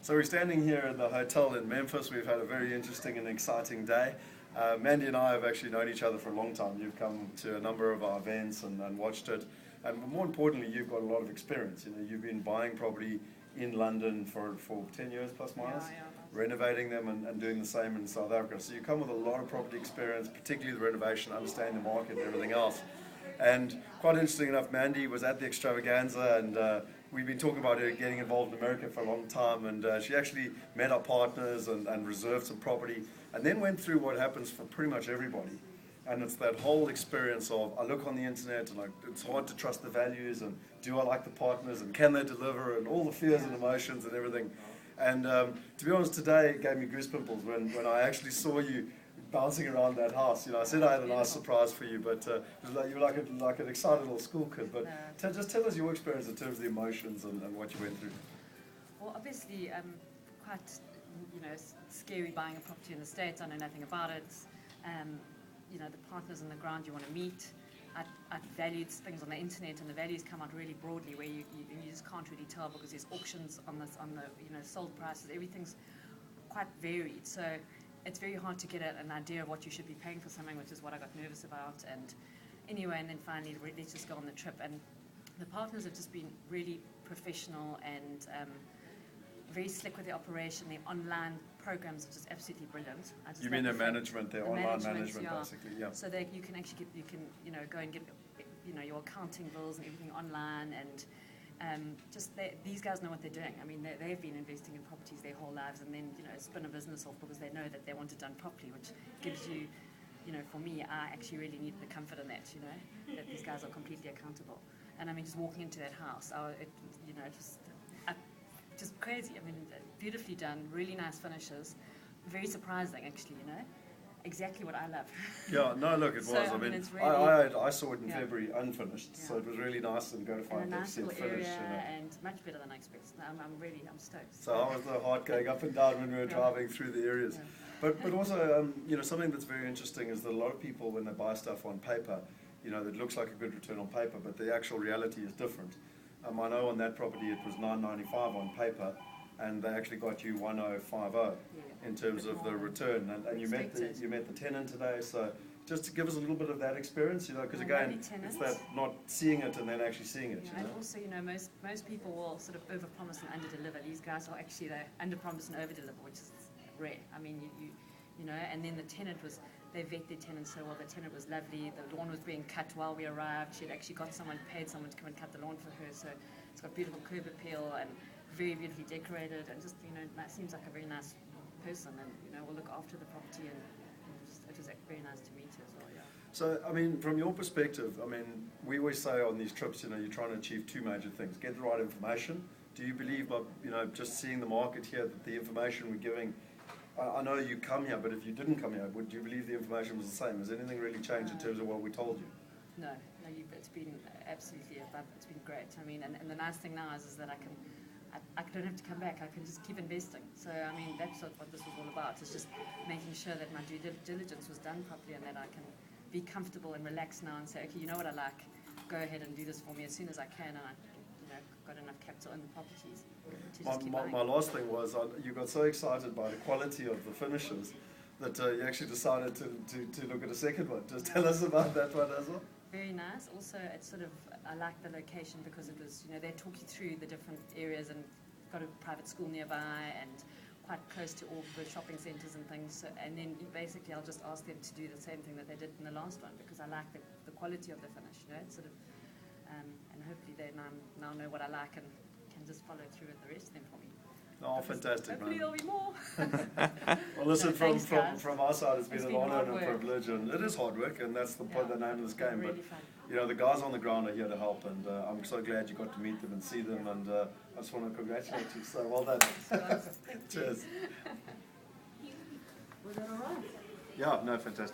So we're standing here at the hotel in Memphis. We've had a very interesting and exciting day. Mandy and I have actually known each other for a long time. You've come to a number of our events and watched it. And more importantly, you've got a lot of experience. You know, you've been buying property in London for 10 years plus minus, renovating them and doing the same in South Africa. So you come with a lot of property experience, particularly the renovation, understanding the market and everything else. And quite interesting enough, Mandy was at the extravaganza, and we've been talking about her getting involved in America for a long time, and she actually met our partners and reserved some property, and then went through what happens for pretty much everybody. And it's that whole experience of, I look on the internet and it's hard to trust the values, and do I like the partners, and can they deliver, and all the fears and emotions and everything. And to be honest, today it gave me goosebumps when I actually saw you bouncing around that house. You know, I said I had a nice surprise for you, but it was like, you were like an excited little school kid. But just tell us your experience in terms of the emotions and what you went through. Well, obviously, quite scary buying a property in the States. I know nothing about it. You know, the partners on the ground you want to meet. I valued things on the internet, and the values come out really broadly, where you just can't really tell because there's auctions on the sold prices. Everything's quite varied. So it's very hard to get an idea of what you should be paying for something, which is what I got nervous about. And anyway, and then finally, let's just go on the trip. And the partners have just been really professional and very slick with the operation. Their online programs are just absolutely brilliant. You mean their management, their online management, basically, yeah. So that you can actually go and get your accounting bills and everything online, and these guys know what they're doing. I mean, they've been investing in properties their whole lives, and then spin a business off because they know that they want it done properly, which gives you, for me, I actually really need the comfort in that, that these guys are completely accountable. And I mean, just walking into that house, just crazy. I mean, beautifully done, really nice finishes, very surprising actually, exactly what I love. Yeah, no, look, it was. I mean, really, I saw it in February unfinished, so it was really nice and gratifying to see it finished. And much better than I expected. I'm stoked. So how was the heart going up and down when we were driving through the areas? Yeah. But also, something that's very interesting is that a lot of people, when they buy stuff on paper, it looks like a good return on paper, but the actual reality is different. I know on that property it was $9.95 on paper, and they actually got you $1,050 in terms of the return. And you met the tenant today, so just to give us a little bit of that experience, because again, it's that not seeing it and then actually seeing it. And also, most people will sort of overpromise and underdeliver. These guys are actually they underpromise and overdeliver, which is rare. I mean, and then the tenant was. They vet their tenant so well. The tenant was lovely. The lawn was being cut while we arrived. She had actually paid someone to come and cut the lawn for her. So it's got beautiful curb appeal and very beautifully decorated. And just, seems like a very nice person. And, will look after the property. And it was very nice to meet her as well, yeah. So, I mean, from your perspective, I mean, we always say on these trips, you're trying to achieve two major things. Get the right information. Do you believe by, just seeing the market here that the information we're giving, I know you come here, but if you didn't come here, would you believe the information was the same? Has anything really changed in terms of what we told you? No, it's been absolutely above. It's been great. I mean, and the nice thing now is that I don't have to come back. I can just keep investing. So, I mean, that's what this was all about. It's just making sure that my due diligence was done properly and that I can be comfortable and relaxed now and say, okay, you know what I like? Go ahead and do this for me as soon as I can. And I got enough capital in the properties. My last thing was you got so excited by the quality of the finishes that you actually decided to look at a second one. Just tell us about that one as well. Very nice. Also, it's I like the location because it was, they talk you through the different areas and got a private school nearby and quite close to all the shopping centres and things. So, and then basically I'll just ask them to do the same thing that they did in the last one because I like the quality of the finish, It's and hopefully they now know what I like and can just follow through with the rest of them for me. Oh, fantastic, hopefully there'll be more. Well, listen, from our side, it's been an honour and a privilege, and it is hard work, and that's the name of this game. Really but fun. the guys on the ground are here to help, and I'm so glad you got to meet them and see them, and I just want to congratulate you. So well done. Thanks, Cheers. Was that all right? Yeah, no, fantastic.